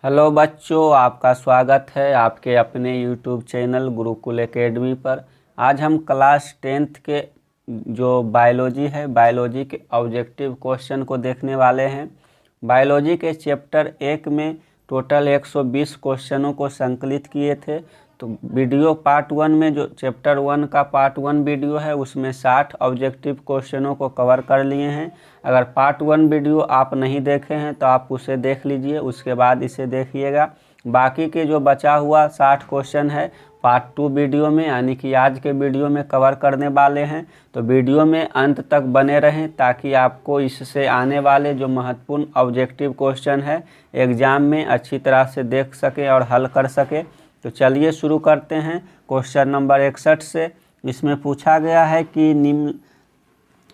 Hello बच्चों, आपका स्वागत है आपके अपने यूट्यूब चैनल गुरुकुल एकेडमी पर। आज हम क्लास 10th के जो बायोलॉजी है, बायोलॉजी के ऑब्जेक्टिव क्वेश्चन को देखने वाले हैं। बायोलॉजी के चैप्टर 1 में टोटल 120 क्वेश्चनों को संकलित किए थे। तो वीडियो पार्ट 1 में जो चैप्टर 1 का पार्ट 1 वीडियो है उसमें 60 ऑब्जेक्टिव क्वेश्चनों को कवर कर लिए हैं। अगर पार्ट 1 वीडियो आप नहीं देखे हैं तो आप उसे देख लीजिए, उसके बाद इसे देखिएगा। बाकी के जो बचा हुआ 60 क्वेश्चन है पार्ट 2 वीडियो में, यानी कि आज के वीडियो में कवर करने वाले हैं। तो वीडियो में अंत तक बने रहें ताकि आपको इससे आने वाले जो महत्वपूर्ण ऑब्जेक्टिव क्वेश्चन है एग्ज़ाम में अच्छी तरह से देख सके और हल कर सके। तो चलिए शुरू करते हैं क्वेश्चन नंबर 61 से। इसमें पूछा गया है कि निम्न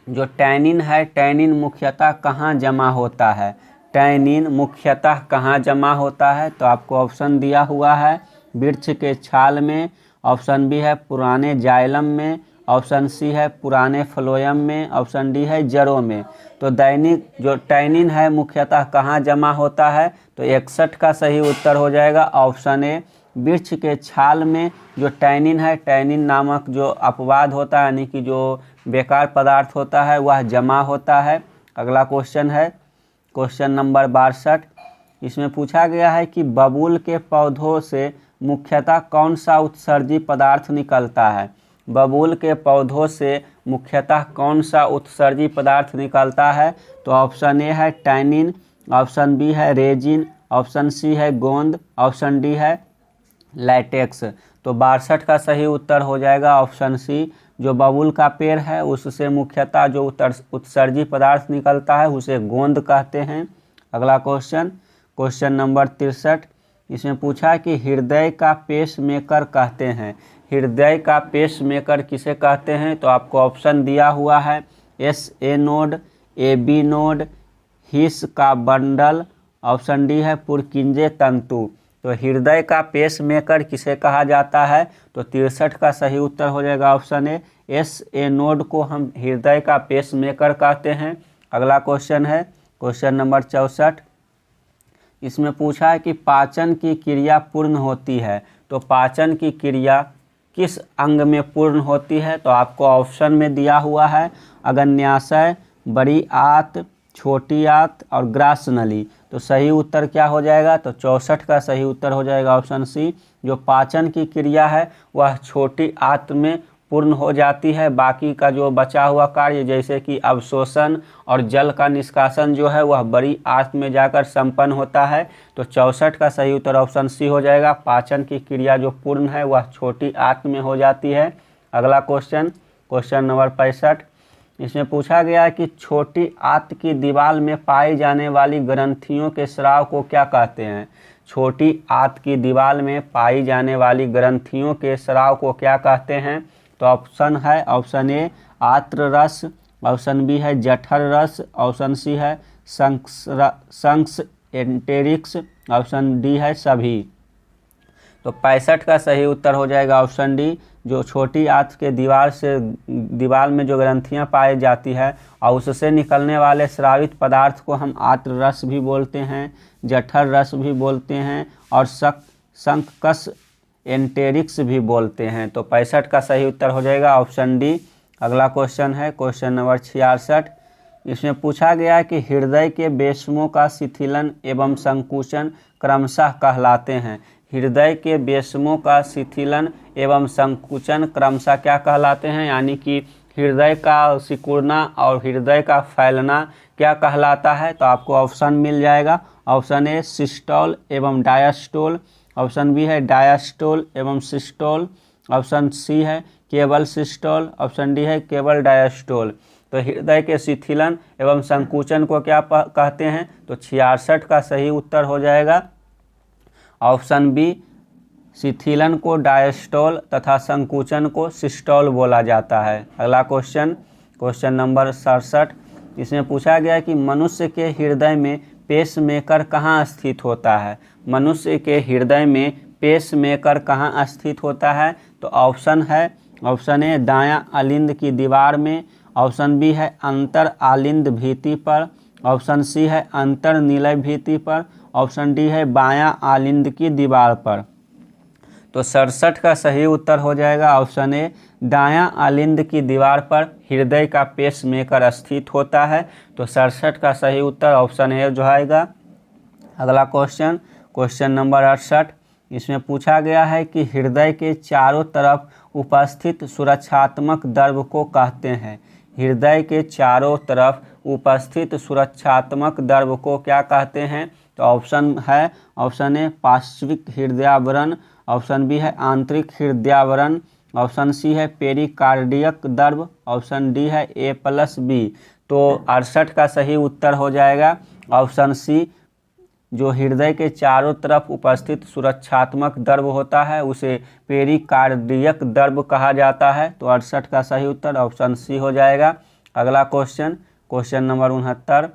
जो टैनिन है, टैनिन मुख्यतः कहाँ जमा होता है। टैनिन मुख्यतः कहाँ जमा होता है? तो आपको ऑप्शन दिया हुआ है वृक्ष के छाल में, ऑप्शन बी है पुराने जाइलम में, ऑप्शन सी है पुराने फ्लोएम में, ऑप्शन डी है जड़ों में। तो दैनिक जो टैनिन है मुख्यतः कहाँ जमा होता है? तो 61 का सही उत्तर हो जाएगा ऑप्शन ए, वृक्ष के छाल में जो टैनिन है, टैनिन नामक जो अपवाद होता है यानी कि जो बेकार पदार्थ होता है वह जमा होता है। अगला क्वेश्चन है क्वेश्चन नंबर 62। इसमें पूछा गया है कि बबूल के पौधों से मुख्यतः कौन सा उत्सर्जी पदार्थ निकलता है। बबूल के पौधों से मुख्यतः कौन सा उत्सर्जी पदार्थ निकलता है? तो ऑप्शन ए है टैनिन, ऑप्शन बी है रेजिन, ऑप्शन सी है गोंद, ऑप्शन डी है लैटेक्स। तो 62 का सही उत्तर हो जाएगा ऑप्शन सी। जो बबूल का पेड़ है उससे मुख्यतः जो उत्सर्जी पदार्थ निकलता है उसे गोंद कहते हैं। अगला क्वेश्चन नंबर 63। इसमें पूछा कि हृदय का पेस मेकर कहते हैं। हृदय का पेस मेकर किसे कहते हैं? तो आपको ऑप्शन दिया हुआ है S A node, A B node, His का बंडल, ऑप्शन डी है पुरकिंजे तंतु। तो हृदय का पेस मेकर किसे कहा जाता है? तो 63 का सही उत्तर हो जाएगा option A, S A node को हम हृदय का पेस मेकर कहते हैं। अगला क्वेश्चन है क्वेश्चन नंबर 64। इसमें पूछा है कि पाचन की क्रिया पूर्ण होती है। तो पाचन की क्रिया किस अंग में पूर्ण होती है? तो आपको ऑप्शन में दिया हुआ है अग्न्याशय, बड़ी आंत, छोटी आंत और ग्रास नली। तो सही उत्तर क्या हो जाएगा? तो 64 का सही उत्तर हो जाएगा ऑप्शन सी। जो पाचन की क्रिया है वह छोटी आंत में पूर्ण हो जाती है। बाकी का जो बचा हुआ कार्य जैसे कि अवशोषण और जल का निष्कासन जो है वह बड़ी आंत में जाकर संपन्न होता है। तो 64 का सही उत्तर ऑप्शन सी हो जाएगा। पाचन की क्रिया जो पूर्ण है वह छोटी आंत में हो जाती है। अगला क्वेश्चन नंबर 65। इसमें पूछा गया है कि छोटी आंत की दीवार में पाई जाने वाली ग्रंथियों के स्राव को क्या कहते हैं। छोटी आंत की दीवार में पाई जाने वाली ग्रंथियों के स्राव को क्या कहते हैं? तो ऑप्शन है ऑप्शन ए आत्र रस, ऑप्शन बी है जठर रस, ऑप्शन सी है संक्स एंटेरिक्स, ऑप्शन डी है सभी। तो 65 का सही उत्तर हो जाएगा ऑप्शन डी। जो छोटी आंत के दीवार में जो ग्रंथियां पाई जाती है और उससे निकलने वाले स्रावित पदार्थ को हम आत्र रस भी बोलते हैं, जठर रस भी बोलते हैं और संकस एंटेरिक्स भी बोलते हैं। तो 65 का सही उत्तर हो जाएगा ऑप्शन डी। अगला क्वेश्चन है क्वेश्चन नंबर 66। इसमें पूछा गया है कि हृदय के बेस्मों का शिथिलन एवं संकुचन क्रमशः कहलाते हैं। हृदय के बेस्मों का शिथिलन एवं संकुचन क्रमशः क्या कहलाते हैं? यानी कि हृदय का सिकुड़ना और हृदय का फैलना क्या कहलाता है? तो आपको ऑप्शन मिल जाएगा। ऑप्शन ए सिस्टोल एवं डायस्टोल, ऑप्शन बी है डायस्टोल एवं सिस्टोल, ऑप्शन सी है केवल सिस्टोल, ऑप्शन डी है केवल डायस्टोल। तो हृदय के शिथिलन एवं संकुचन को क्या कहते हैं? तो 66 का सही उत्तर हो जाएगा ऑप्शन बी। शिथिलन को डायस्टोल तथा संकुचन को सिस्टोल बोला जाता है। अगला क्वेश्चन नंबर 67। इसमें पूछा गया कि मनुष्य के हृदय में पेस मेकर कहाँ स्थित होता है। मनुष्य के हृदय में पेस मेकर कहाँ स्थित होता है? तो ऑप्शन ए दायां आलिंद की दीवार में, ऑप्शन बी है अंतर आलिंद भित्ति पर, ऑप्शन सी है अंतर निलय भित्ति पर, ऑप्शन डी है बायां आलिंद की दीवार पर। तो 67 का सही उत्तर हो जाएगा ऑप्शन ए, दायां आलिंद की दीवार पर हृदय का पेसमेकर स्थित होता है। तो 67 का सही उत्तर ऑप्शन ए जो आएगा। अगला क्वेश्चन, क्वेश्चन नंबर 68, इसमें पूछा गया है कि हृदय के चारों तरफ उपस्थित सुरक्षात्मक द्रव को कहते हैं। हृदय के चारों तरफ उपस्थित सुरक्षात्मक द्रव को क्या कहते हैं? तो ऑप्शन है, ऑप्शन ए पार्श्विक हृदयावरण, ऑप्शन बी है आंतरिक हृदयावरण, ऑप्शन सी है पेरिकार्डियक द्रव, ऑप्शन डी है A+B। तो 68 का सही उत्तर हो जाएगा ऑप्शन सी, जो हृदय के चारों तरफ उपस्थित सुरक्षात्मक द्रव होता है उसे पेरिकार्डियक द्रव कहा जाता है। तो 68 का सही उत्तर ऑप्शन सी हो जाएगा। अगला क्वेश्चन, क्वेश्चन नंबर 69,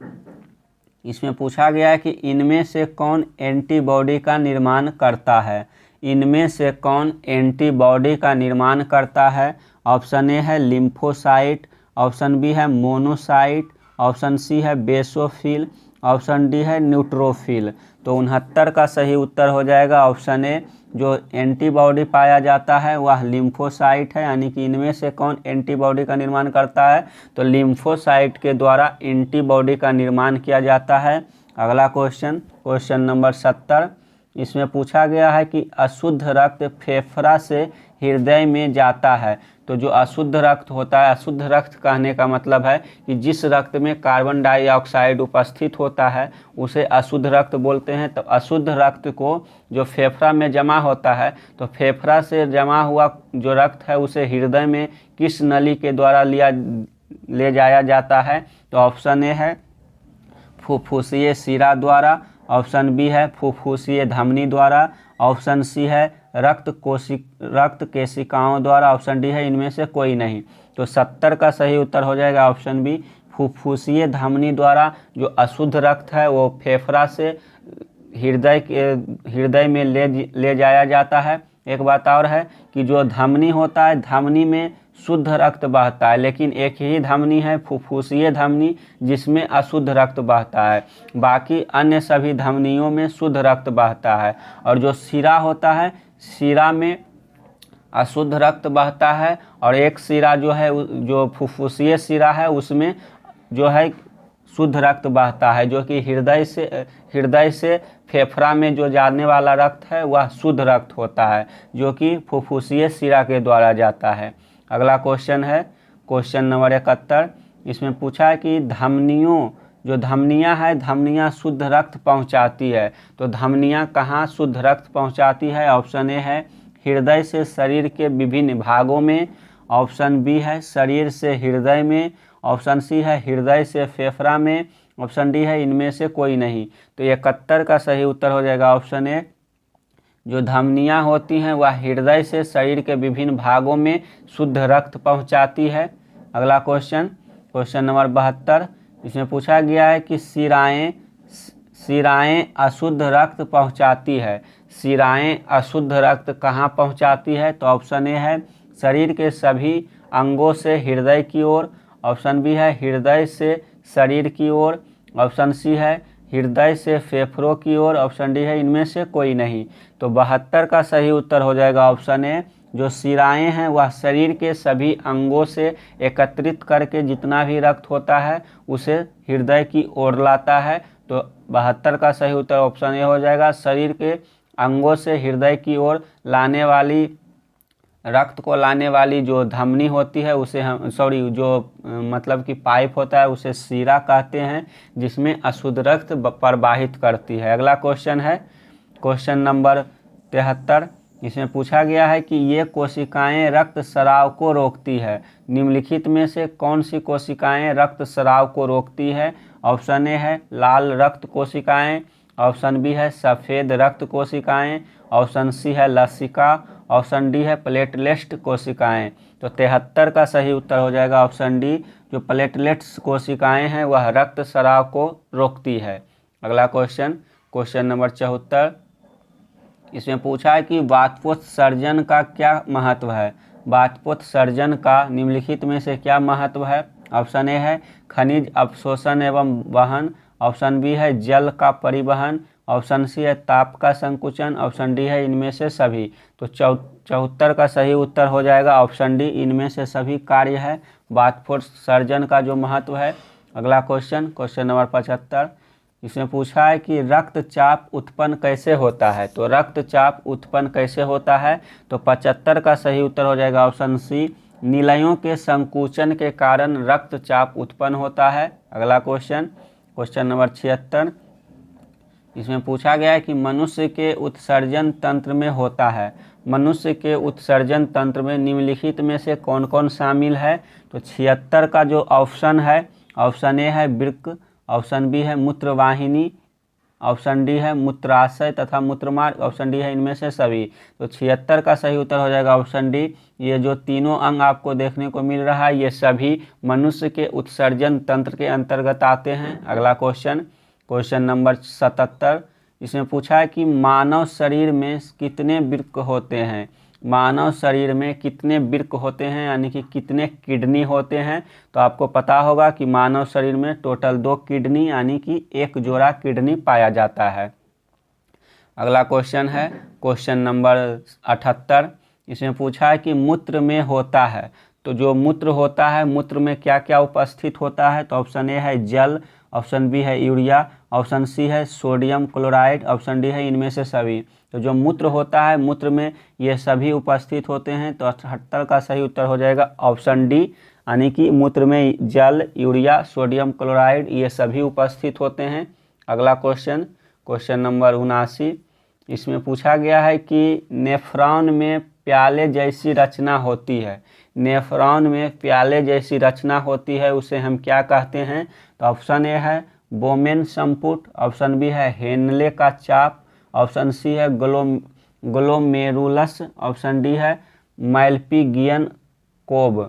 इसमें पूछा गया है कि इनमें से कौन एंटीबॉडी का निर्माण करता है? इनमें से कौन एंटीबॉडी का निर्माण करता है? ऑप्शन ए है लिम्फोसाइट, ऑप्शन बी है मोनोसाइट, ऑप्शन सी है बेसोफिल, ऑप्शन डी है न्यूट्रोफिल। तो 69 का सही उत्तर हो जाएगा ऑप्शन ए, जो एंटीबॉडी पाया जाता है वह लिम्फोसाइट है। यानी कि इनमें से कौन एंटीबॉडी का निर्माण करता है? तो लिम्फोसाइट के द्वारा एंटीबॉडी का निर्माण किया जाता है। अगला क्वेश्चन, क्वेश्चन नंबर 70, इसमें पूछा गया है कि अशुद्ध रक्त फेफड़ा से हृदय में जाता है। तो जो अशुद्ध रक्त होता है, अशुद्ध रक्त कहने का मतलब है कि जिस रक्त में कार्बन डाइऑक्साइड उपस्थित होता है उसे अशुद्ध रक्त बोलते हैं। तो अशुद्ध रक्त को जो फेफड़ा में जमा होता है, तो फेफड़ा से जमा हुआ जो रक्त है उसे हृदय में किस नली के द्वारा ले जाया जाता है? तो ऑप्शन ए है फुफ्फुसीय शिरा द्वारा, ऑप्शन बी है फुफ्फुसीय धमनी द्वारा, ऑप्शन सी है रक्त केशिकाओं द्वारा, ऑप्शन डी है इनमें से कोई नहीं। तो 70 का सही उत्तर हो जाएगा ऑप्शन बी, फुफ्फुसीय धमनी द्वारा जो अशुद्ध रक्त है वो फेफड़ा से हृदय में ले जाया जाता है। एक बात और है कि जो धमनी होता है, धमनी में शुद्ध रक्त बहता है, लेकिन एक ही धमनी है फुफ्फुसीय धमनी जिसमें अशुद्ध रक्त बहता है। बाकी अन्य सभी धमनियों में शुद्ध रक्त बहता है। और जो शिरा होता है, शिरा में अशुद्ध रक्त बहता है, और एक शिरा जो है, जो फुफ्फुसीय शिरा है, उसमें जो है शुद्ध रक्त बहता है, जो कि हृदय से फेफड़ा में जो जाने वाला रक्त है वह शुद्ध रक्त होता है, जो कि फुफ्फुसीय शिरा के द्वारा जाता है। अगला क्वेश्चन है क्वेश्चन नंबर 71, इसमें पूछा है कि जो धमनियाँ है, धमनियाँ शुद्ध रक्त पहुंचाती है। तो धमनियाँ कहाँ शुद्ध रक्त पहुंचाती है? ऑप्शन ए है हृदय से शरीर के विभिन्न भागों में, ऑप्शन बी है शरीर से हृदय में, ऑप्शन सी है हृदय से फेफड़ा में, ऑप्शन डी है इनमें से कोई नहीं। तो 71 का सही उत्तर हो जाएगा ऑप्शन ए, जो धमनियाँ होती हैं वह हृदय से शरीर के विभिन्न भागों में शुद्ध रक्त पहुंचाती है। अगला क्वेश्चन, क्वेश्चन नंबर 72, इसमें पूछा गया है कि शिराएँ अशुद्ध रक्त पहुंचाती है। शिराएँ अशुद्ध रक्त कहाँ पहुंचाती है? तो ऑप्शन ए है शरीर के सभी अंगों से हृदय की ओर, ऑप्शन बी है हृदय से शरीर की ओर, ऑप्शन सी है हृदय से फेफड़ों की ओर, ऑप्शन डी है इनमें से कोई नहीं। तो 72 का सही उत्तर हो जाएगा ऑप्शन ए, जो शिराएँ हैं वह शरीर के सभी अंगों से एकत्रित करके जितना भी रक्त होता है उसे हृदय की ओर लाता है। तो 72 का सही उत्तर ऑप्शन ए हो जाएगा, शरीर के अंगों से हृदय की ओर रक्त को लाने वाली जो धमनी होती है उसे मतलब कि पाइप होता है उसे शिरा कहते हैं, जिसमें अशुद्ध रक्त प्रवाहित करती है। अगला क्वेश्चन है क्वेश्चन नंबर 73, इसमें पूछा गया है कि ये कोशिकाएं रक्त स्राव को रोकती है। निम्नलिखित में से कौन सी कोशिकाएं रक्त स्राव को रोकती है? ऑप्शन ए है लाल रक्त कोशिकाएं, ऑप्शन बी है सफ़ेद रक्त कोशिकाएं, ऑप्शन सी है लसिका, ऑप्शन डी है प्लेटलेट कोशिकाएं। तो 73 का सही उत्तर हो जाएगा ऑप्शन डी, जो प्लेटलेट्स कोशिकाएं हैं वह रक्त स्राव को रोकती है। अगला क्वेश्चन, क्वेश्चन नंबर 74, इसमें पूछा है कि वातपोत्सर्जन का क्या महत्व है? वातपोत्सर्जन का निम्नलिखित में से क्या महत्व है? ऑप्शन ए है खनिज अवशोषण एवं वहन, ऑप्शन बी है जल का परिवहन, ऑप्शन सी है ताप का संकुचन, ऑप्शन डी है इनमें से सभी। तो 74 का सही उत्तर हो जाएगा ऑप्शन डी, इनमें से सभी कार्य है वातफोर्सर्जन का जो महत्व है। अगला क्वेश्चन, क्वेश्चन नंबर 75, इसमें पूछा है कि रक्तचाप उत्पन्न कैसे होता है। तो रक्तचाप उत्पन्न कैसे होता है, तो 75 का सही उत्तर हो जाएगा ऑप्शन सी, नीलयों के संकुचन के कारण रक्तचाप उत्पन्न होता है। अगला क्वेश्चन, क्वेश्चन नंबर 76, इसमें पूछा गया है कि मनुष्य के उत्सर्जन तंत्र में होता है। मनुष्य के उत्सर्जन तंत्र में निम्नलिखित में से कौन कौन शामिल है। तो 76 का जो ऑप्शन है, ऑप्शन ए है वृक्क, ऑप्शन बी है मूत्रवाहिनी, ऑप्शन डी है मूत्राशय तथा मूत्रमार्ग, ऑप्शन डी है इनमें से सभी। तो 76 का सही उत्तर हो जाएगा ऑप्शन डी। ये जो तीनों अंग आपको देखने को मिल रहा है ये सभी मनुष्य के उत्सर्जन तंत्र के अंतर्गत आते हैं। अगला क्वेश्चन, क्वेश्चन नंबर 77, इसमें पूछा है कि मानव शरीर में कितने वृक्क होते हैं। मानव शरीर में कितने वृक्क होते हैं, यानी कि कितने किडनी होते हैं। तो आपको पता होगा कि मानव शरीर में टोटल 2 किडनी यानी कि 1 जोड़ा किडनी पाया जाता है। अगला क्वेश्चन है क्वेश्चन नंबर 78, इसमें पूछा है कि मूत्र में होता है। तो जो मूत्र होता है, मूत्र में क्या क्या उपस्थित होता है। तो ऑप्शन ए है जल, ऑप्शन बी है यूरिया, ऑप्शन सी है सोडियम क्लोराइड, ऑप्शन डी है इनमें से सभी। तो जो मूत्र होता है, मूत्र में ये सभी उपस्थित होते हैं। तो 78 का सही उत्तर हो जाएगा ऑप्शन डी, यानी कि मूत्र में जल, यूरिया, सोडियम क्लोराइड ये सभी उपस्थित होते हैं। अगला क्वेश्चन, क्वेश्चन नंबर 79, इसमें पूछा गया है कि नेफ्रॉन में प्याले जैसी रचना होती है। नेफ्रॉन में प्याले जैसी रचना होती है, उसे हम क्या कहते हैं। तो ऑप्शन ए है बोमेन संपुट, ऑप्शन बी है हेनले का चाप, ऑप्शन सी है ग्लोमेरुलस, ऑप्शन डी है मैल्पिगियन कोब।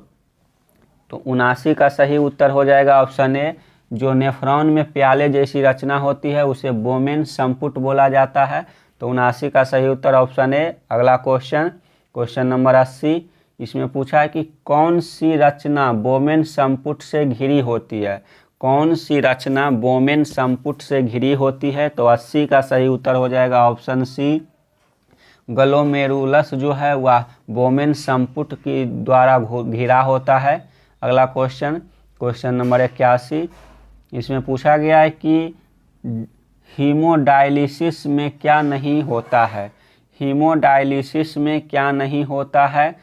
तो 79 का सही उत्तर हो जाएगा ऑप्शन ए, जो नेफ्रॉन में प्याले जैसी रचना होती है उसे बोमेन संपुट बोला जाता है। तो 79 का सही उत्तर ऑप्शन ए। अगला क्वेश्चन, क्वेश्चन नंबर 80, इसमें पूछा है कि कौन सी रचना बोमेन संपुट से घिरी होती है। कौन सी रचना बोमेन संपुट से घिरी होती है। तो 80 का सही उत्तर हो जाएगा ऑप्शन सी, ग्लोमेरुलस जो है वह बोमेन संपुट के द्वारा घिरा होता है। अगला क्वेश्चन, क्वेश्चन नंबर 81, इसमें पूछा गया है कि हीमोडायलिसिस में क्या नहीं होता है। हीमोडायलिसिस में क्या नहीं होता है।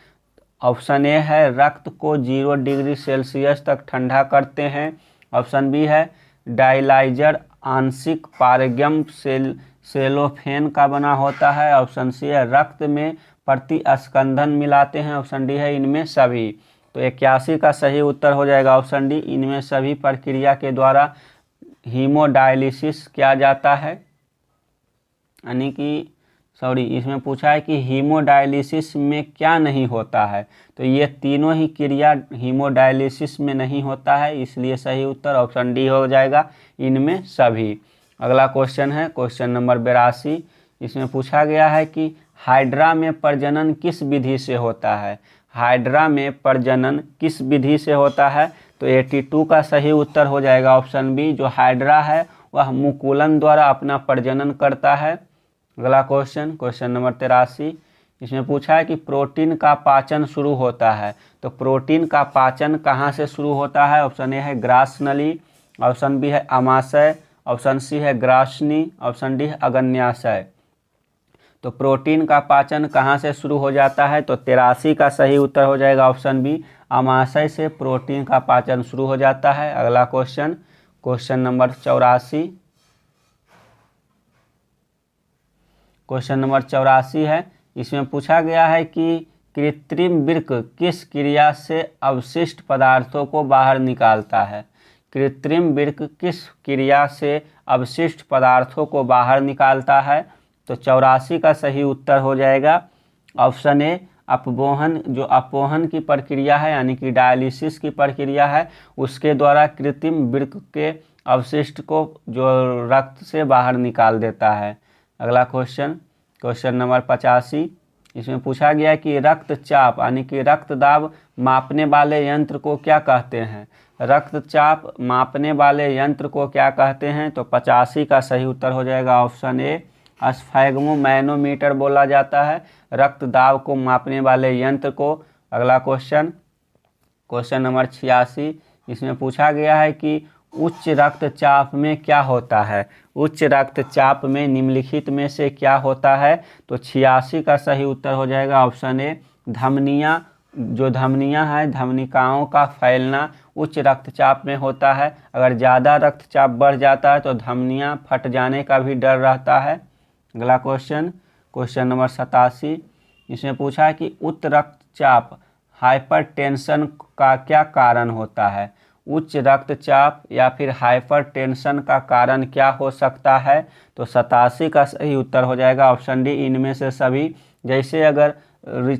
ऑप्शन ए है रक्त को 0 डिग्री सेल्सियस तक ठंडा करते हैं, ऑप्शन बी है डायलाइजर आंशिक पारगम्य सेलोफेन का बना होता है, ऑप्शन सी है रक्त में प्रतिस्कंदन मिलाते हैं, ऑप्शन डी है इनमें सभी। तो 81 का सही उत्तर हो जाएगा ऑप्शन डी, इनमें सभी प्रक्रिया के द्वारा हीमोडायलिसिस किया जाता है। यानी कि इसमें पूछा है कि हीमोडायलिसिस में क्या नहीं होता है। तो ये तीनों ही क्रिया हीमोडायलिसिस में नहीं होता है, इसलिए सही उत्तर ऑप्शन डी हो जाएगा, इनमें सभी। अगला क्वेश्चन है क्वेश्चन नंबर 82, इसमें पूछा गया है कि हाइड्रा में प्रजनन किस विधि से होता है। हाइड्रा में प्रजनन किस विधि से होता है। तो 82 का सही उत्तर हो जाएगा ऑप्शन बी, जो हाइड्रा है वह मुकुलन द्वारा अपना प्रजनन करता है। अगला क्वेश्चन, क्वेश्चन नंबर 83, इसमें पूछा है कि प्रोटीन का पाचन शुरू होता है। तो प्रोटीन का पाचन कहाँ से शुरू होता है। ऑप्शन ए है ग्रास नली, ऑप्शन बी है अमाशय, ऑप्शन सी है ग्रासनी, ऑप्शन डी है अग्न्याशय। तो प्रोटीन का पाचन कहाँ से शुरू हो जाता है। तो 83 का सही उत्तर हो जाएगा ऑप्शन बी, अमाशय से प्रोटीन का पाचन शुरू हो जाता है। अगला question, question number 84, question number 84 है, इसमें पूछा गया है कि कृत्रिम वृक्क किस क्रिया से अवशिष्ट पदार्थों को बाहर निकालता है। कृत्रिम वृक्क किस क्रिया से अवशिष्ट पदार्थों को बाहर निकालता है। तो 84 का सही उत्तर हो जाएगा ऑप्शन ए, अपवोहन। जो अपवोहन की प्रक्रिया है यानी कि डायलिसिस की प्रक्रिया है, उसके द्वारा कृत्रिम वृक्क के अवशिष्ट को जो रक्त से बाहर निकाल देता है। अगला क्वेश्चन, क्वेश्चन नंबर 85, इसमें पूछा गया है कि रक्तचाप यानी कि रक्त दाब मापने वाले यंत्र को क्या कहते हैं। रक्तचाप मापने वाले यंत्र को क्या कहते हैं? तो 85 का सही उत्तर हो जाएगा ऑप्शन ए, स्फैग्मोमैनोमीटर बोला जाता है रक्त दाब को मापने वाले यंत्र को। अगला क्वेश्चन, क्वेश्चन नंबर 86, इसमें पूछा गया है कि उच्च रक्तचाप में क्या होता है? उच्च रक्तचाप में निम्नलिखित में से क्या होता है? तो 86 का सही उत्तर हो जाएगा ऑप्शन ए, धमनियाँ, जो धमनियाँ हैं धमनिकाओं का फैलना उच्च रक्तचाप में होता है। अगर ज़्यादा रक्तचाप बढ़ जाता है तो धमनियाँ फट जाने का भी डर रहता है। अगला क्वेश्चन, क्वेश्चन नंबर 87, इसमें पूछा है कि उच्च रक्तचाप हाइपरटेंशन का क्या कारण होता है? उच्च रक्तचाप या फिर हाइपरटेंशन का कारण क्या हो सकता है? तो 87 का सही उत्तर हो जाएगा ऑप्शन डी, इनमें से सभी। जैसे अगर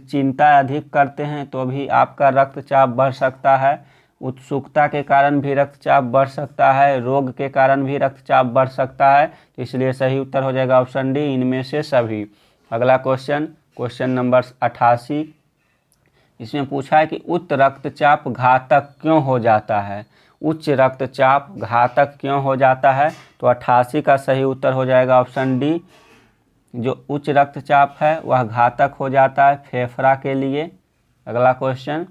चिंता अधिक करते हैं तो भी आपका रक्तचाप बढ़ सकता है, उत्सुकता के कारण भी रक्तचाप बढ़ सकता है, रोग के कारण भी रक्तचाप बढ़ सकता है, तो इसलिए सही उत्तर हो जाएगा ऑप्शन डी, इनमें से सभी। अगला क्वेश्चन, क्वेश्चन नंबर 88, इसमें पूछा है कि उच्च रक्तचाप घातक क्यों हो जाता है? उच्च रक्तचाप घातक क्यों हो जाता है? तो 88 का सही उत्तर हो जाएगा ऑप्शन डी, जो उच्च रक्तचाप है वह घातक हो जाता है फेफड़ा के लिए। अगला क्वेश्चन,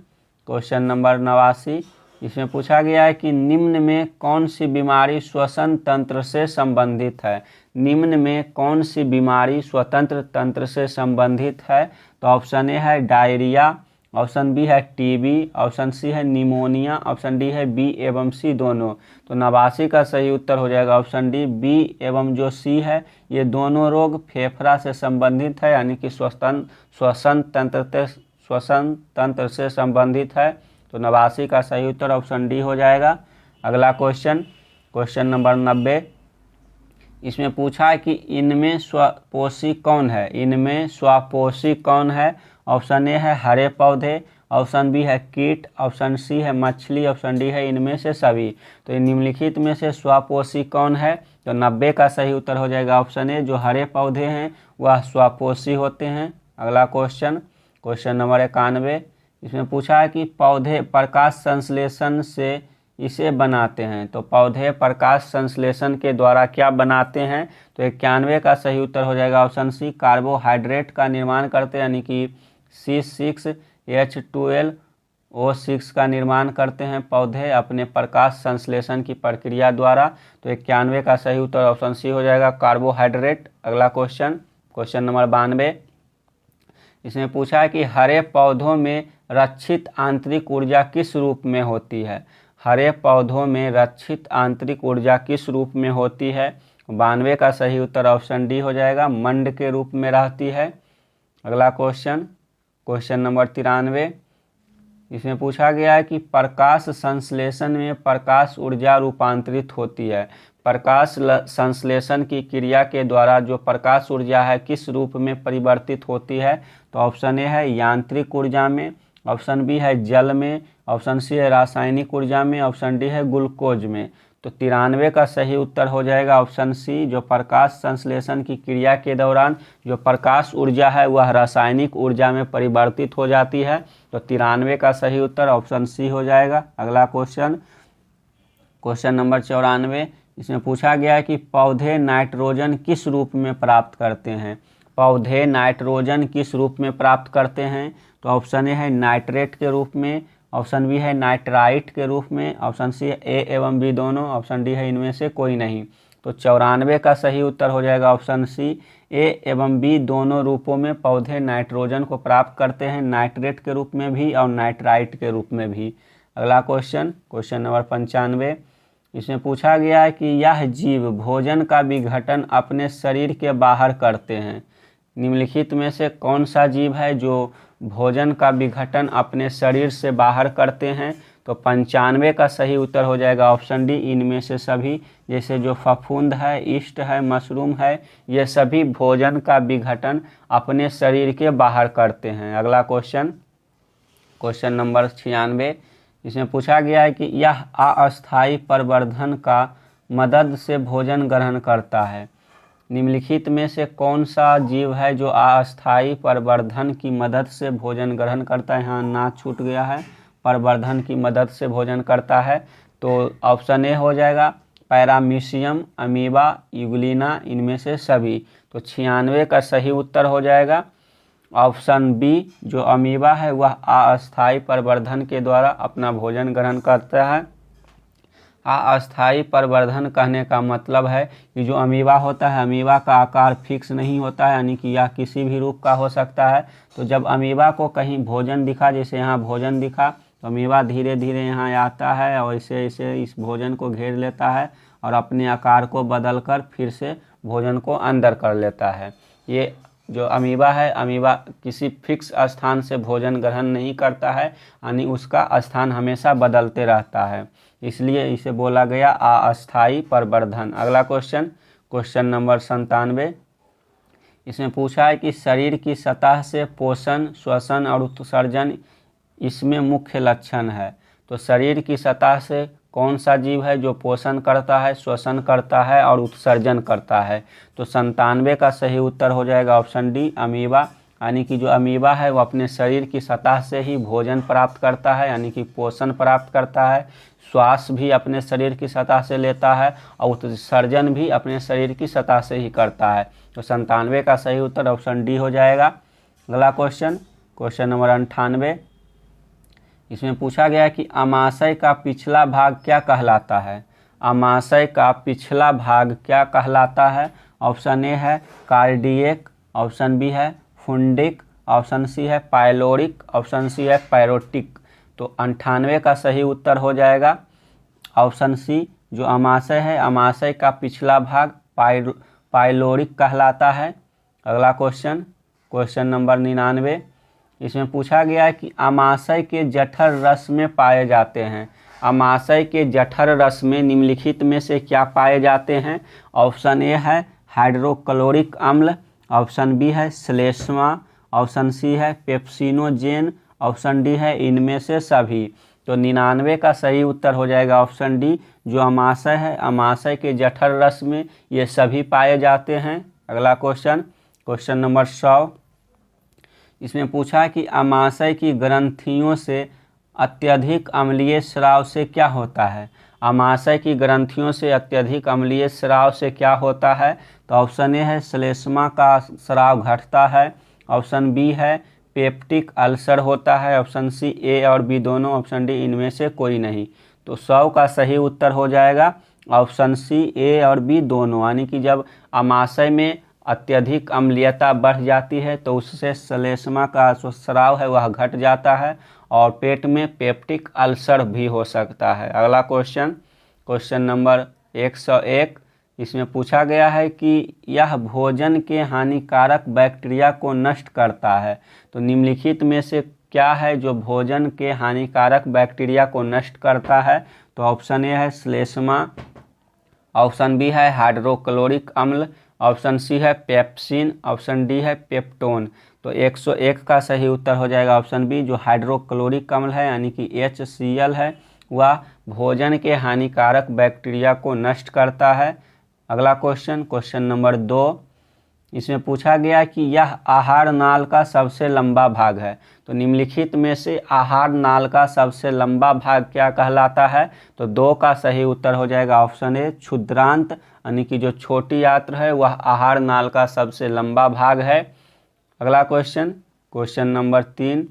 क्वेश्चन नंबर 89, इसमें पूछा गया है कि निम्न में कौन सी बीमारी श्वसन तंत्र से संबंधित है? निम्न में कौन सी बीमारी स्वतंत्र तंत्र से संबंधित है? तो ऑप्शन ए है डायरिया, ऑप्शन बी है टीबी, ऑप्शन सी है निमोनिया, ऑप्शन डी है बी एवं सी दोनों। तो 89 का सही उत्तर हो जाएगा ऑप्शन डी, बी एवं जो सी है ये दोनों रोग फेफड़ा से संबंधित है, यानी कि श्वसन तंत्र से संबंधित है। तो 89 का सही उत्तर ऑप्शन डी हो जाएगा। अगला क्वेश्चन, क्वेश्चन नंबर 90, इसमें पूछा है कि इनमें स्वपोषी कौन है? इनमें स्वपोषी कौन है? ऑप्शन ए है हरे पौधे, ऑप्शन बी है कीट, ऑप्शन सी है मछली, ऑप्शन डी है इनमें से सभी। तो निम्नलिखित में से स्वपोषी कौन है? तो 90 का सही उत्तर हो जाएगा ऑप्शन ए, जो हरे पौधे हैं वह स्वपोषी होते हैं। अगला क्वेश्चन, क्वेश्चन नंबर 91, इसमें पूछा है कि पौधे प्रकाश संश्लेषण से इसे बनाते हैं। तो पौधे प्रकाश संश्लेषण के द्वारा क्या बनाते हैं? तो 91 का सही उत्तर हो जाएगा ऑप्शन सी, कार्बोहाइड्रेट का निर्माण करते हैं, यानी कि C6H12O6 का निर्माण करते हैं पौधे अपने प्रकाश संश्लेषण की प्रक्रिया द्वारा। तो 91 का सही उत्तर ऑप्शन सी हो जाएगा, कार्बोहाइड्रेट। अगला क्वेश्चन, क्वेश्चन नंबर 92, इसमें पूछा है कि हरे पौधों में रक्षित आंतरिक ऊर्जा किस रूप में होती है? हरे पौधों में रक्षित आंतरिक ऊर्जा किस रूप में होती है? 92 का सही उत्तर ऑप्शन डी हो जाएगा, मंड के रूप में रहती है। अगला क्वेश्चन, क्वेश्चन नंबर 93, इसमें पूछा गया है कि प्रकाश संश्लेषण में प्रकाश ऊर्जा रूपांतरित होती है। प्रकाश संश्लेषण की क्रिया के द्वारा जो प्रकाश ऊर्जा है किस रूप में परिवर्तित होती है? तो ऑप्शन ए है यांत्रिक ऊर्जा में, ऑप्शन बी है जल में, ऑप्शन सी है रासायनिक ऊर्जा में, ऑप्शन डी है ग्लूकोज में। तो 93 का सही उत्तर हो जाएगा ऑप्शन सी, जो प्रकाश संश्लेषण की क्रिया के दौरान जो प्रकाश ऊर्जा है वह रासायनिक ऊर्जा में परिवर्तित हो जाती है। तो 93 का सही उत्तर ऑप्शन सी हो जाएगा। अगला क्वेश्चन, क्वेश्चन नंबर 94, इसमें पूछा गया है कि पौधे नाइट्रोजन किस रूप में प्राप्त करते हैं? पौधे नाइट्रोजन किस रूप में प्राप्त करते हैं? तो ऑप्शन ए है नाइट्रेट के रूप में, ऑप्शन बी है नाइट्राइट के रूप में, ऑप्शन सी है ए एवं बी दोनों, ऑप्शन डी है इनमें से कोई नहीं। तो 94 का सही उत्तर हो जाएगा ऑप्शन सी, ए एवं बी दोनों रूपों में पौधे नाइट्रोजन को प्राप्त करते हैं, नाइट्रेट के रूप में भी और नाइट्राइट के रूप में भी। अगला क्वेश्चन, क्वेश्चन नंबर 95, इसमें पूछा गया है कि यह जीव भोजन का विघटन अपने शरीर के बाहर करते हैं। निम्नलिखित में से कौन सा जीव है जो भोजन का विघटन अपने शरीर से बाहर करते हैं? तो 95 का सही उत्तर हो जाएगा ऑप्शन डी, इनमें से सभी। जैसे जो फफूंद है, ईस्ट है, मशरूम है, ये सभी भोजन का विघटन अपने शरीर के बाहर करते हैं। अगला क्वेश्चन, क्वेश्चन नंबर 96, इसमें पूछा गया है कि यह अस्थायी प्रवर्धन का मदद से भोजन ग्रहण करता है। निम्नलिखित में से कौन सा जीव है जो अस्थायी प्रवर्धन की मदद से भोजन ग्रहण करता है? यहाँ ना छूट गया है, प्रवर्धन की मदद से भोजन करता है? तो ऑप्शन ए हो जाएगा पैरामीशियम, अमीबा, यूग्लिना, इनमें से सभी। तो 96 का सही उत्तर हो जाएगा ऑप्शन बी, जो अमीबा है वह अस्थायी प्रवर्धन के द्वारा अपना भोजन ग्रहण करता है। अस्थायी प्रवर्धन कहने का मतलब है कि जो अमीबा होता है, अमीबा का आकार फिक्स नहीं होता है, यानी कि यह किसी भी रूप का हो सकता है। तो जब अमीबा को कहीं भोजन दिखा, जैसे यहाँ भोजन दिखा, तो अमीबा धीरे धीरे यहाँ आता है और इसे इस भोजन को घेर लेता है और अपने आकार को बदलकर फिर से भोजन को अंदर कर लेता है। ये जो अमीबा है, अमीबा किसी फिक्स स्थान से भोजन ग्रहण नहीं करता है, यानी उसका स्थान हमेशा बदलते रहता है, इसलिए इसे बोला गया अस्थायी प्रवर्धन। अगला क्वेश्चन, क्वेश्चन नंबर 97। इसमें पूछा है कि शरीर की सतह से पोषण, श्वसन और उत्सर्जन इसमें मुख्य लक्षण है। तो शरीर की सतह से कौन सा जीव है जो पोषण करता है, श्वसन करता है और उत्सर्जन करता है? तो 97 का सही उत्तर हो जाएगा ऑप्शन डी, अमीबा। यानी कि जो अमीबा है वो अपने शरीर की सतह से ही भोजन प्राप्त करता है, यानी कि पोषण प्राप्त करता है, श्वास भी अपने शरीर की सतह से लेता है और उत्सर्जन भी अपने शरीर की सतह से ही करता है। तो 97 का सही उत्तर ऑप्शन डी हो जाएगा। अगला क्वेश्चन, क्वेश्चन नंबर 98। इसमें पूछा गया कि अमाशय का पिछला भाग क्या कहलाता है? अमाशय का पिछला भाग क्या कहलाता है? ऑप्शन ए है कार्डियक, ऑप्शन बी है फुंडिक, ऑप्शन सी है पाइलोरिक, ऑप्शन सी है पैरोटिक। तो 98 का सही उत्तर हो जाएगा ऑप्शन सी, जो अमाशय है, अमाशय का पिछला भाग पाइलोरिक कहलाता है। अगला क्वेश्चन, क्वेश्चन नंबर 99। इसमें पूछा गया है कि अमाशय के जठर रस में पाए जाते हैं। अमाशय के जठर रस में निम्नलिखित में से क्या पाए जाते हैं? ऑप्शन ए है हाइड्रोक्लोरिक अम्ल, ऑप्शन बी है श्लेष्मा, ऑप्शन सी है पेप्सिनोजेन, ऑप्शन डी है इनमें से सभी। तो 99 का सही उत्तर हो जाएगा ऑप्शन डी, जो अमाशय है, अमाशय के जठर रस में ये सभी पाए जाते हैं। अगला क्वेश्चन, क्वेश्चन नंबर 100। इसमें पूछा है कि अमाशय की ग्रंथियों से अत्यधिक अम्लीय स्राव से क्या होता है? अमाशय की ग्रंथियों से अत्यधिक अम्लीय स्राव से क्या होता है? तो ऑप्शन ए है श्लेष्मा का स्राव घटता है, ऑप्शन बी है पेप्टिक अल्सर होता है, ऑप्शन सी ए और बी दोनों, ऑप्शन डी इनमें से कोई नहीं। तो 100 का सही उत्तर हो जाएगा ऑप्शन सी, ए और बी दोनों। यानी कि जब अमाशय में अत्यधिक अम्लीयता बढ़ जाती है तो उससे श्लेष्मा का जो स्राव है वह घट जाता है और पेट में पेप्टिक अल्सर भी हो सकता है। अगला क्वेश्चन, क्वेश्चन नंबर 101। इसमें पूछा गया है कि यह भोजन के हानिकारक बैक्टीरिया को नष्ट करता है। तो निम्नलिखित में से क्या है जो भोजन के हानिकारक बैक्टीरिया को नष्ट करता है? तो ऑप्शन ए है श्लेष्मा, ऑप्शन बी है हाइड्रोक्लोरिक अम्ल, ऑप्शन सी है पेप्सिन, ऑप्शन डी है पेप्टोन। तो 101 का सही उत्तर हो जाएगा ऑप्शन बी, जो हाइड्रोक्लोरिक अम्ल है यानी कि HCl है, वह भोजन के हानिकारक बैक्टीरिया को नष्ट करता है। अगला क्वेश्चन, क्वेश्चन नंबर 2। इसमें पूछा गया कि यह आहार नाल का सबसे लंबा भाग है। तो निम्नलिखित में से आहार नाल का सबसे लंबा भाग क्या कहलाता है? तो 2 का सही उत्तर हो जाएगा ऑप्शन ए, क्षुद्रांत, यानी कि जो छोटी आंत्र है वह आहार नाल का सबसे लंबा भाग है। अगला क्वेश्चन, क्वेश्चन नंबर 3।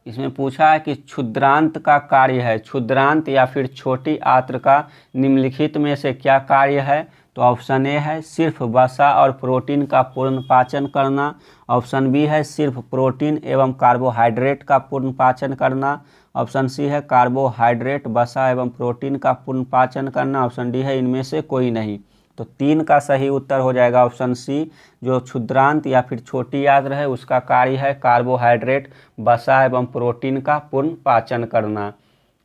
इसमें पूछा है कि क्षुद्रांत का कार्य है, क्षुद्रांत या फिर छोटी आंत्र का निम्नलिखित में से क्या कार्य है? तो ऑप्शन ए है सिर्फ वसा और प्रोटीन का पूर्ण पाचन करना, ऑप्शन बी है सिर्फ प्रोटीन एवं कार्बोहाइड्रेट का पूर्ण पाचन करना, ऑप्शन सी है कार्बोहाइड्रेट, वसा एवं प्रोटीन का पूर्ण पाचन करना, ऑप्शन डी है इनमें से कोई नहीं। तो 3 का सही उत्तर हो जाएगा ऑप्शन सी, जो क्षुद्रांत या फिर छोटी आंत्र है उसका कार्य है कार्बोहाइड्रेट, वसा एवं प्रोटीन का पूर्ण पाचन करना।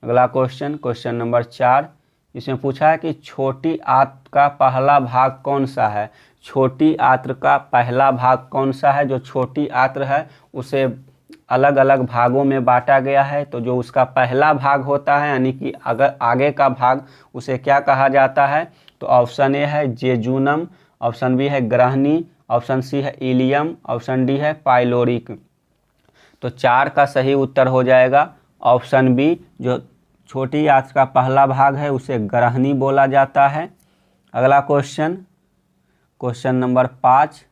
अगला क्वेश्चन, क्वेश्चन नंबर 4। इसमें पूछा है कि छोटी आंत्र का पहला भाग कौन सा है? छोटी आंत्र का पहला भाग कौन सा है? जो छोटी आंत्र है उसे अलग अलग भागों में बांटा गया है, तो जो उसका पहला भाग होता है यानी कि अगर आगे का भाग उसे क्या कहा जाता है? तो ऑप्शन ए है जेजूनम, ऑप्शन बी है ग्रहणी, ऑप्शन सी है इलियम, ऑप्शन डी है पाइलोरिक। तो 4 का सही उत्तर हो जाएगा ऑप्शन बी जो छोटी आंत का पहला भाग है उसे ग्रहणी बोला जाता है। अगला क्वेश्चन, क्वेश्चन नंबर 5,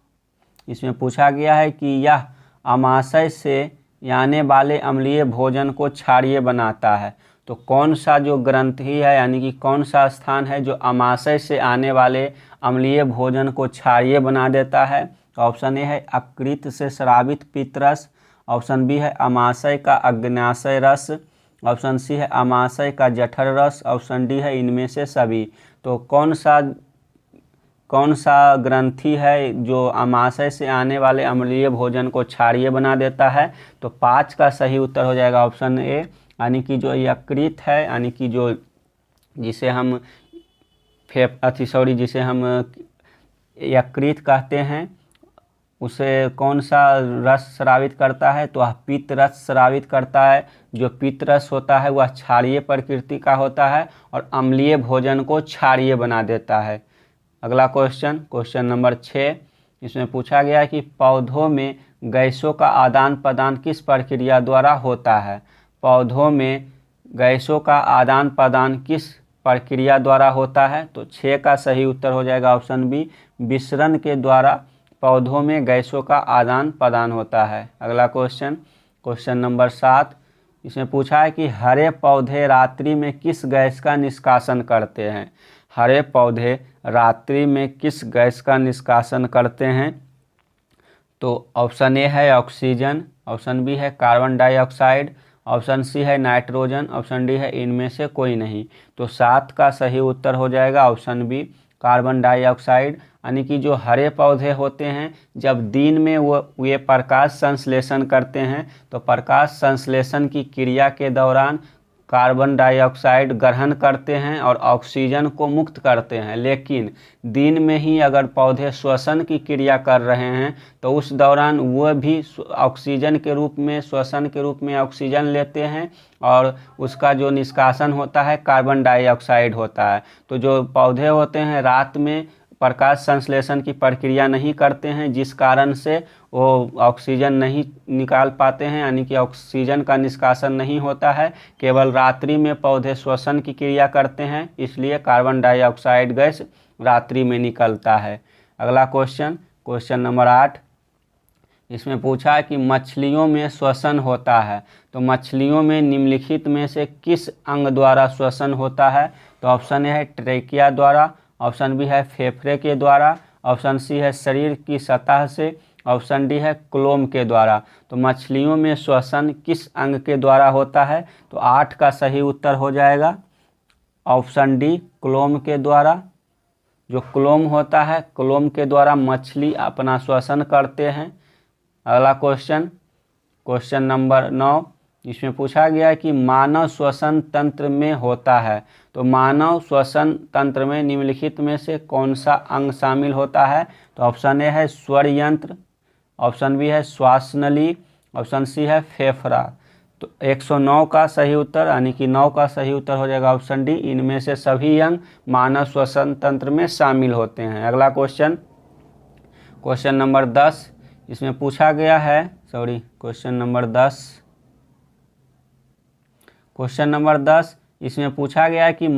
इसमें पूछा गया है कि यह आमाशय से आने वाले अम्लीय भोजन को क्षारीय बनाता है। तो कौन सा जो ग्रंथि है यानी कि कौन सा स्थान है जो आमाशय से आने वाले अम्लीय भोजन को क्षारीय बना देता है? तो ऑप्शन ए है अकृत से स्रावित पित्तरस, ऑप्शन बी है आमाशय का अग्न्याशय रस, ऑप्शन सी है आमाशय का जठर रस, ऑप्शन डी है इनमें से सभी। तो कौन सा ग्रंथि है जो आमाशय से आने वाले अम्लीय भोजन को क्षारीय बना देता है? तो 5 का सही उत्तर हो जाएगा ऑप्शन ए, यानी कि जो यकृत है, यानी कि जो जिसे हम जिसे हम यकृत कहते हैं, उसे कौन सा रस स्रावित करता है? तो वह पित्त रस स्रावित करता है। जो पित्त रस होता है वह क्षारीय प्रकृति का होता है और अम्लीय भोजन को क्षारीय बना देता है। अगला क्वेश्चन, क्वेश्चन नंबर 6, इसमें पूछा गया है कि पौधों में गैसों का आदान प्रदान किस प्रक्रिया द्वारा होता है? पौधों में गैसों का आदान प्रदान किस प्रक्रिया द्वारा होता है? तो 6 का सही उत्तर हो जाएगा ऑप्शन बी, विसरण के द्वारा पौधों में गैसों का आदान प्रदान होता है। अगला क्वेश्चन, क्वेश्चन नंबर 7, इसमें पूछा है कि हरे पौधे रात्रि में किस गैस का निष्कासन करते हैं? हरे पौधे रात्रि में किस गैस का निष्कासन करते हैं? तो ऑप्शन ए है ऑक्सीजन, ऑप्शन बी है कार्बन डाइऑक्साइड, ऑप्शन सी है नाइट्रोजन, ऑप्शन डी है इनमें से कोई नहीं। तो 7 का सही उत्तर हो जाएगा ऑप्शन बी, कार्बन डाइऑक्साइड। यानी कि जो हरे पौधे होते हैं जब दिन में ये प्रकाश संश्लेषण करते हैं तो प्रकाश संश्लेषण की क्रिया के दौरान कार्बन डाइऑक्साइड ग्रहण करते हैं और ऑक्सीजन को मुक्त करते हैं। लेकिन दिन में ही अगर पौधे श्वसन की क्रिया कर रहे हैं तो उस दौरान वह भी ऑक्सीजन के रूप में, श्वसन के रूप में ऑक्सीजन लेते हैं और उसका जो निष्कासन होता है कार्बन डाइऑक्साइड होता है। तो जो पौधे होते हैं रात में प्रकाश संश्लेषण की प्रक्रिया नहीं करते हैं, जिस कारण से वो ऑक्सीजन नहीं निकाल पाते हैं, यानी कि ऑक्सीजन का निष्कासन नहीं होता है। केवल रात्रि में पौधे श्वसन की क्रिया करते हैं, इसलिए कार्बन डाइऑक्साइड गैस रात्रि में निकलता है। अगला क्वेश्चन, क्वेश्चन नंबर 8, इसमें पूछा है कि मछलियों में श्वसन होता है। तो मछलियों में निम्नलिखित में से किस अंग द्वारा श्वसन होता है? तो ऑप्शन ए है ट्रेकिया द्वारा, ऑप्शन बी है फेफड़े के द्वारा, ऑप्शन सी है शरीर की सतह से, ऑप्शन डी है क्लोम के द्वारा। तो मछलियों में श्वसन किस अंग के द्वारा होता है? तो 8 का सही उत्तर हो जाएगा ऑप्शन डी, क्लोम के द्वारा। जो क्लोम होता है, क्लोम के द्वारा मछली अपना श्वसन करते हैं। अगला क्वेश्चन, क्वेश्चन नंबर 9, इसमें पूछा गया है कि मानव श्वसन तंत्र में होता है। तो मानव श्वसन तंत्र में निम्नलिखित में से कौन सा अंग शामिल होता है? तो ऑप्शन ए है स्वर यंत्र, ऑप्शन बी है श्वास नली, ऑप्शन सी है फेफड़ा। तो 109 का सही उत्तर, यानी कि 9 का सही उत्तर हो जाएगा ऑप्शन डी, इनमें से सभी अंग मानव श्वसन तंत्र में शामिल होते हैं। अगला क्वेश्चन, क्वेश्चन नंबर 10, इसमें पूछा गया है, क्वेश्चन नंबर 10, क्वेश्चन नंबर 10, इसमें पूछा गया है कि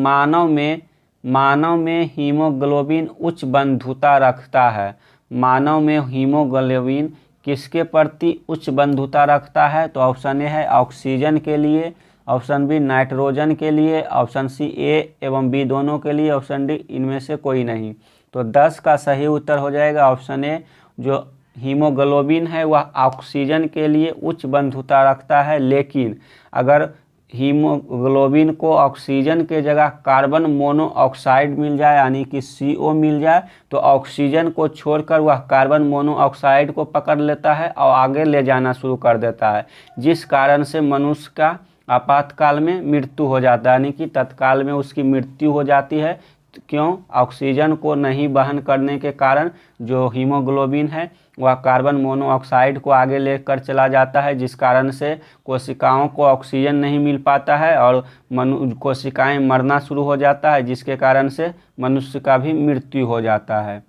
मानव में हीमोग्लोबिन उच्च बंधुता रखता है। मानव में हीमोग्लोबिन किसके प्रति उच्च बंधुता रखता है? तो ऑप्शन ए है ऑक्सीजन के लिए, ऑप्शन बी नाइट्रोजन के लिए, ऑप्शन सी ए एवं बी दोनों के लिए, ऑप्शन डी इनमें से कोई नहीं। तो 10 का सही उत्तर हो जाएगा ऑप्शन ए, जो हीमोग्लोबिन है वह ऑक्सीजन के लिए उच्च बंधुता रखता है। लेकिन अगर हीमोग्लोबिन को ऑक्सीजन के जगह कार्बन मोनोऑक्साइड मिल जाए, यानी कि CO मिल जाए, तो ऑक्सीजन को छोड़कर वह कार्बन मोनोऑक्साइड को पकड़ लेता है और आगे ले जाना शुरू कर देता है, जिस कारण से मनुष्य का आपातकाल में मृत्यु हो जाता है, यानी कि तत्काल में उसकी मृत्यु हो जाती है। क्यों? ऑक्सीजन को नहीं वहन करने के कारण जो हीमोग्लोबिन है वह कार्बन मोनोऑक्साइड को आगे लेकर चला जाता है, जिस कारण से कोशिकाओं को ऑक्सीजन नहीं मिल पाता है और कोशिकाएं मरना शुरू हो जाता है, जिसके कारण से मनुष्य का भी मृत्यु हो जाता है।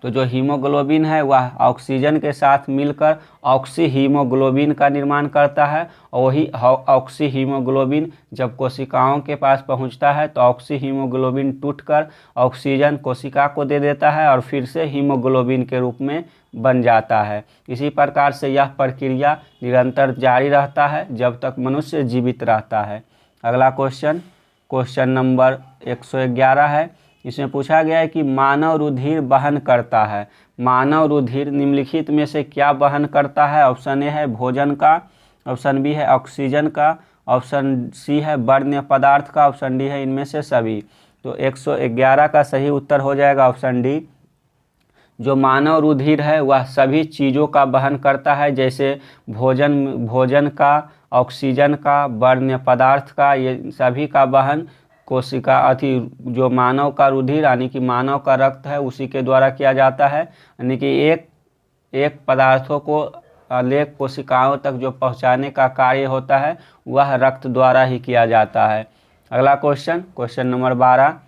तो जो हीमोग्लोबिन है वह ऑक्सीजन के साथ मिलकर ऑक्सी हीमोग्लोबिन का निर्माण करता है, और वही ऑक्सी हीमोग्लोबिन जब कोशिकाओं के पास पहुंचता है तो ऑक्सी हीमोग्लोबिन टूटकर ऑक्सीजन कोशिका को दे देता है और फिर से हीमोग्लोबिन के रूप में बन जाता है। इसी प्रकार से यह प्रक्रिया निरंतर जारी रहता है जब तक मनुष्य जीवित रहता है। अगला क्वेश्चन नंबर 111 है। इसमें पूछा गया है कि मानव रुधिर वहन करता है। मानव रुधिर निम्नलिखित में से क्या वहन करता है? ऑप्शन ए है भोजन का, ऑप्शन बी है ऑक्सीजन का, ऑप्शन सी है वर्ण्य पदार्थ का, ऑप्शन डी है इनमें से सभी। तो 111 का सही उत्तर हो जाएगा ऑप्शन डी। जो मानव रुधिर है वह सभी चीज़ों का वहन करता है, जैसे भोजन का, ऑक्सीजन का, वर्ण्य पदार्थ का, ये सभी का वहन कोशिका जो मानव का रुधिर यानी कि मानव का रक्त है उसी के द्वारा किया जाता है। यानी कि एक पदार्थों को अनेक कोशिकाओं तक जो पहुंचाने का कार्य होता है वह रक्त द्वारा ही किया जाता है। अगला क्वेश्चन नंबर 12।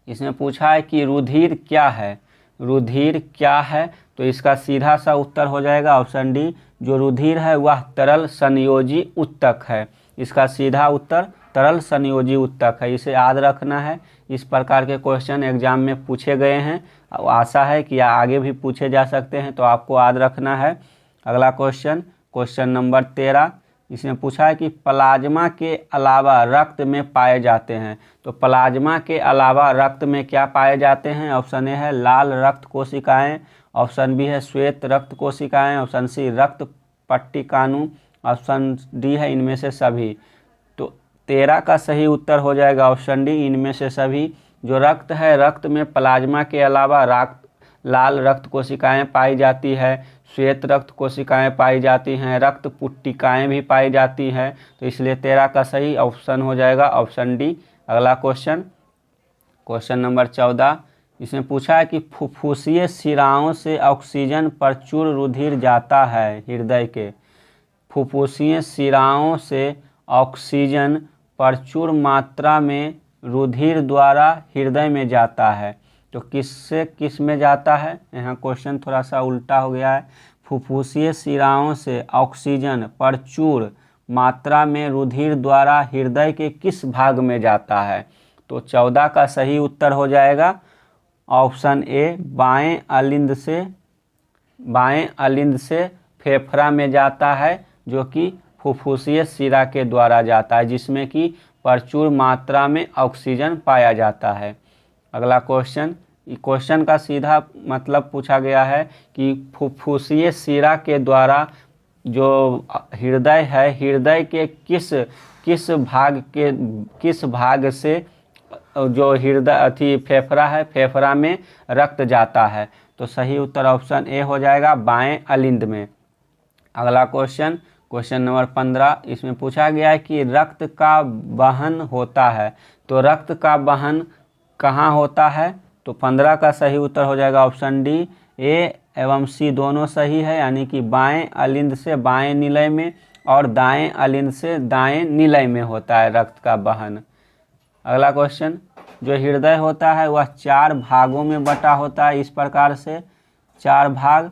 इसमें पूछा है कि रुधिर क्या है? रुधिर क्या है? तो इसका सीधा सा उत्तर हो जाएगा ऑप्शन डी। जो रुधिर है वह तरल संयोजी उत्तक है। इसका सीधा उत्तर तरल संयोजी उत्तक है। इसे याद रखना है। इस प्रकार के क्वेश्चन एग्जाम में पूछे गए हैं, आशा है कि आगे भी पूछे जा सकते हैं, तो आपको याद रखना है। अगला क्वेश्चन नंबर 13। इसमें पूछा है कि प्लाज्मा के अलावा रक्त में पाए जाते हैं। तो प्लाज्मा के अलावा रक्त में क्या पाए जाते हैं? ऑप्शन ए है लाल रक्त कोशिकाएं, ऑप्शन बी है श्वेत रक्त कोशिकाएं, ऑप्शन सी रक्त पट्टिकाणु, ऑप्शन डी है इनमें से सभी। तो 13 का सही उत्तर हो जाएगा ऑप्शन डी, इनमें से सभी। जो रक्त है, रक्त में प्लाज्मा के अलावा लाल रक्त कोशिकाएं पाई जाती है, श्वेत रक्त कोशिकाएं पाई जाती हैं, रक्त पुट्टिकाएं भी पाई जाती हैं। तो इसलिए 13 का सही ऑप्शन हो जाएगा ऑप्शन डी। अगला क्वेश्चन नंबर 14। इसमें पूछा है कि फुफ्फुसीय शिराओं से ऑक्सीजन प्रचुर रुधिर जाता है हृदय के। फुफ्फुसीय शिराओं से ऑक्सीजन प्रचुर मात्रा में रुधिर द्वारा हृदय में जाता है। तो किस में जाता है? यहाँ क्वेश्चन थोड़ा सा उल्टा हो गया है। फुफ्फुसीय शिराओं से ऑक्सीजन प्रचुर मात्रा में रुधिर द्वारा हृदय के किस भाग में जाता है? तो 14 का सही उत्तर हो जाएगा ऑप्शन ए, बाएं अलिंद से फेफड़ा में जाता है, जो कि फुफ्फुसीय शिरा के द्वारा जाता है, जिसमें कि प्रचुर मात्रा में ऑक्सीजन पाया जाता है। अगला क्वेश्चन का सीधा मतलब पूछा गया है कि फुफ्फुसीय शिरा के द्वारा जो हृदय है, हृदय के किस भाग से जो हृदय फेफड़ा है, फेफड़ा में रक्त जाता है? तो सही उत्तर ऑप्शन ए हो जाएगा, बाएं अलिंद में। अगला क्वेश्चन नंबर 15। इसमें पूछा गया है कि रक्त का वहन होता है। तो रक्त का वहन कहाँ होता है? तो 15 का सही उत्तर हो जाएगा ऑप्शन डी। ए एवं सी दोनों सही है, यानी कि बाएं अलिंद से बाएं निलय में और दाएं अलिंद से दाएं निलय में होता है रक्त का वहन। अगला क्वेश्चन, जो हृदय होता है वह 4 भागों में बटा होता है। इस प्रकार से 4 भाग।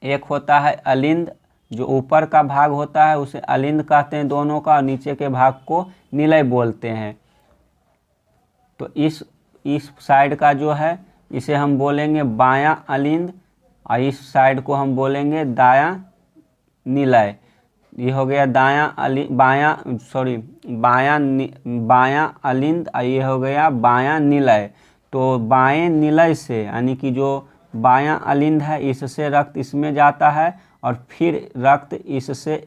एक होता है अलिंद, जो ऊपर का भाग होता है उसे अलिंद कहते हैं दोनों का, और नीचे के भाग को निलय बोलते हैं। तो इस साइड का जो है इसे हम बोलेंगे बायां अलिंद, और इस साइड को हम बोलेंगे दायां निलय। ये हो गया बायां अलिंद, और ये हो गया बायां निलय। तो बाएं निलय से, यानी कि जो बायां अलिंद है इससे रक्त इसमें जाता है, और फिर रक्त इससे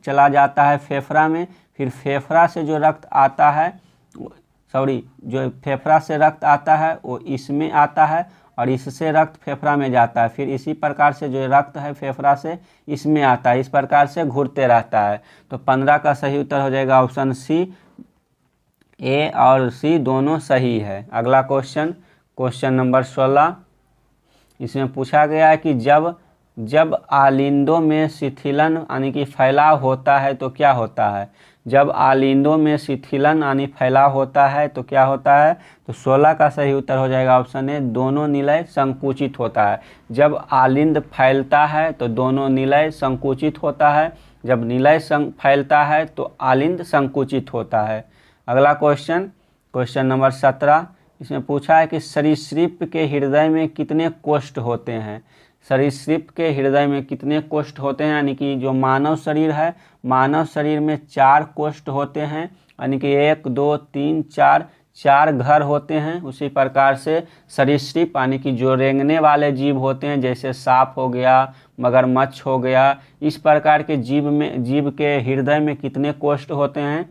चला जाता है फेफड़ा में। फिर फेफड़ा से जो रक्त आता है, जो फेफड़ा से रक्त आता है वो इसमें आता है, और इससे रक्त फेफड़ा में जाता है। फिर इसी प्रकार से जो रक्त है फेफड़ा से इसमें आता है, इस प्रकार से घूरते रहता है। तो 15 का सही उत्तर हो जाएगा ऑप्शन सी। ए और सी दोनों सही है। अगला क्वेश्चन नंबर 16। इसमें पूछा गया है कि जब आलिंदों में शिथिलन यानी कि फैलाव होता है तो क्या होता है? जब आलिंदों में शिथिलन यानी फैलाव होता है तो क्या होता है, तो 16 का सही उत्तर हो जाएगा ऑप्शन ए, दोनों निलय संकुचित होता है। जब आलिंद फैलता है तो दोनों निलय संकुचित होता है, जब निलय फैलता है तो आलिंद संकुचित होता है। अगला क्वेश्चन नंबर 17, इसमें पूछा है कि सरीसृप के हृदय में कितने कोष्ठ होते हैं। सरीसृप के हृदय में कितने कोष्ठ होते हैं, यानी कि जो मानव शरीर है, मानव शरीर में 4 कोष्ठ होते हैं, यानी कि 1 2 3 4 घर होते हैं। उसी प्रकार से सरीसृप यानी कि जो रेंगने वाले जीव होते हैं, जैसे सांप हो गया, मगरमच्छ हो गया, इस प्रकार के जीव के हृदय में कितने कोष्ठ होते हैं,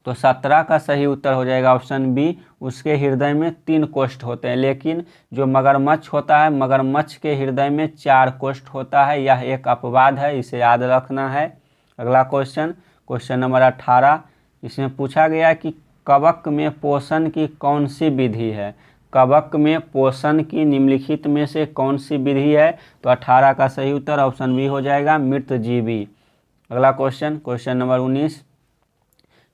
तो 17 का सही उत्तर हो जाएगा ऑप्शन बी, उसके हृदय में 3 कोष्ठ होते हैं। लेकिन जो मगरमच्छ होता है, मगरमच्छ के हृदय में 4 कोष्ठ होता है, यह एक अपवाद है, इसे याद रखना है। अगला क्वेश्चन नंबर 18, इसमें पूछा गया कि कवक में पोषण की कौन सी विधि है। कवक में पोषण की निम्नलिखित में से कौन सी विधि है, तो 18 का सही उत्तर ऑप्शन बी हो जाएगा, मृतजीवी। अगला क्वेश्चन नंबर 19,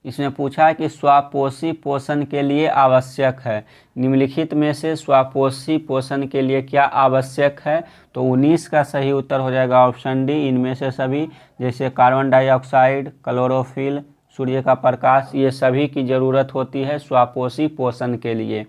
इसमें पूछा है कि स्वापोषी पोषण के लिए आवश्यक है, निम्नलिखित में से स्वापोषी पोषण के लिए क्या आवश्यक है, तो 19 का सही उत्तर हो जाएगा ऑप्शन डी, इनमें से सभी, जैसे कार्बन डाइऑक्साइड, क्लोरोफिल, सूर्य का प्रकाश, ये सभी की ज़रूरत होती है स्वापोषी पोषण के लिए।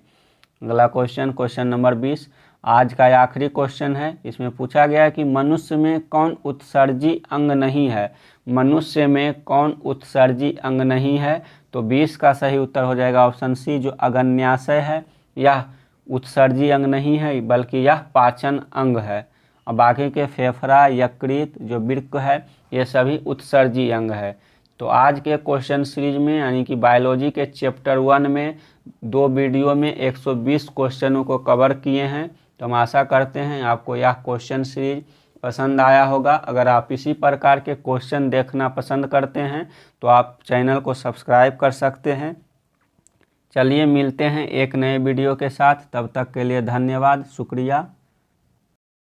अगला क्वेश्चन नंबर 20, आज का आखिरी क्वेश्चन है। इसमें पूछा गया है कि मनुष्य में कौन उत्सर्जी अंग नहीं है। मनुष्य में कौन उत्सर्जी अंग नहीं है, तो 20 का सही उत्तर हो जाएगा ऑप्शन सी, जो अग्न्याशय है, यह उत्सर्जी अंग नहीं है, बल्कि यह पाचन अंग है। और बाकी के फेफड़ा, यकृत, जो वृक्क है, ये सभी उत्सर्जी अंग है। तो आज के क्वेश्चन सीरीज में, यानी कि बायोलॉजी के चैप्टर 1 में 2 वीडियो में 120 क्वेश्चनों को कवर किए हैं। तो हम आशा करते हैं आपको यह क्वेश्चन सीरीज पसंद आया होगा। अगर आप इसी प्रकार के क्वेश्चन देखना पसंद करते हैं तो आप चैनल को सब्सक्राइब कर सकते हैं। चलिए मिलते हैं एक नए वीडियो के साथ, तब तक के लिए धन्यवाद, शुक्रिया।